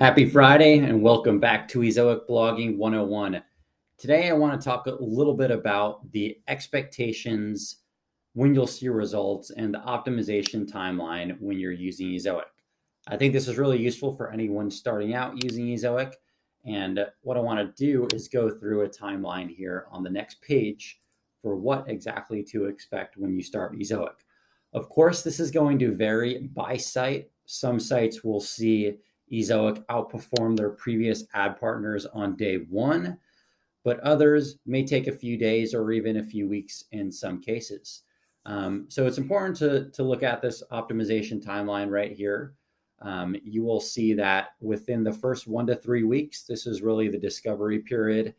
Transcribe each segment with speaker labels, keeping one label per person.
Speaker 1: Happy Friday and welcome back to Ezoic Blogging 101. Today I want to talk a little bit about the expectations when you'll see results and the optimization timeline when you're using Ezoic. I think this is really useful for anyone starting out using Ezoic. And what I want to do is go through a timeline here on the next page for what exactly to expect when you start Ezoic. Of course, this is going to vary by site. Some sites will see Ezoic outperform their previous ad partners on day one, but others may take a few days or even a few weeks in some cases. So it's important to look at this optimization timeline right here. You will see that within the first 1 to 3 weeks, this is really the discovery period.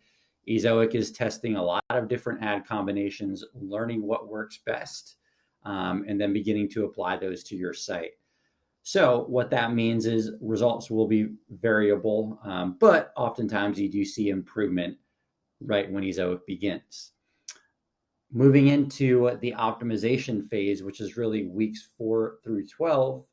Speaker 1: Ezoic is testing a lot of different ad combinations, learning what works best, and then beginning to apply those to your site. So what that means is results will be variable, but oftentimes you do see improvement right when Ezoic begins. Moving into the optimization phase, which is really weeks 4 through 12,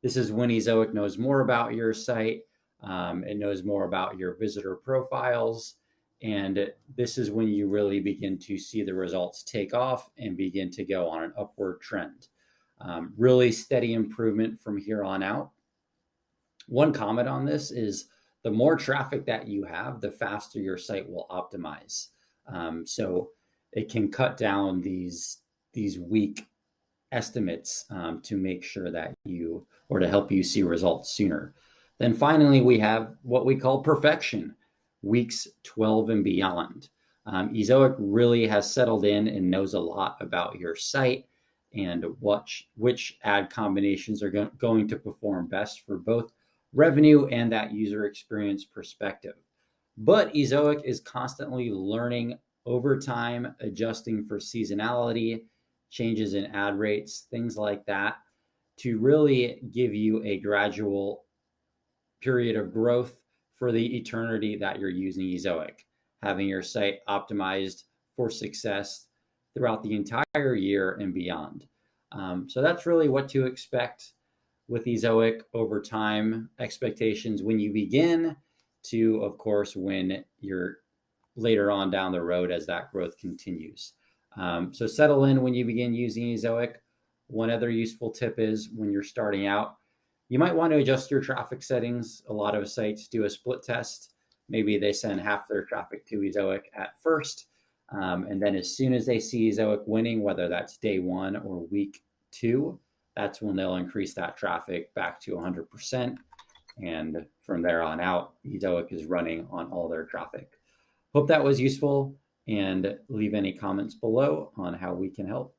Speaker 1: this is when Ezoic knows more about your site. It knows more about your visitor profiles. And this is when you really begin to see the results take off and begin to go on an upward trend. Really steady improvement from here on out. One comment on this is the more traffic that you have, the faster your site will optimize. So it can cut down these weak estimates to make sure that you, or to help you see results sooner. Then finally, we have what we call perfection, weeks 12 and beyond. Ezoic really has settled in and knows a lot about your site and which ad combinations are going to perform best for both revenue and that user experience perspective. But Ezoic is constantly learning over time, adjusting for seasonality, changes in ad rates, things like that, to really give you a gradual period of growth for the eternity that you're using Ezoic, having your site optimized for success throughout the entire year and beyond. So that's really what to expect with Ezoic over time, expectations when you begin to, of course, when you're later on down the road as that growth continues. So settle in when you begin using Ezoic. One other useful tip is when you're starting out, you might want to adjust your traffic settings. A lot of sites do a split test. Maybe they send half their traffic to Ezoic at first. And then as soon as they see Ezoic winning, whether that's day 1 or week 2, that's when they'll increase that traffic back to 100%. And from there on out, Ezoic is running on all their traffic. Hope that was useful, and leave any comments below on how we can help.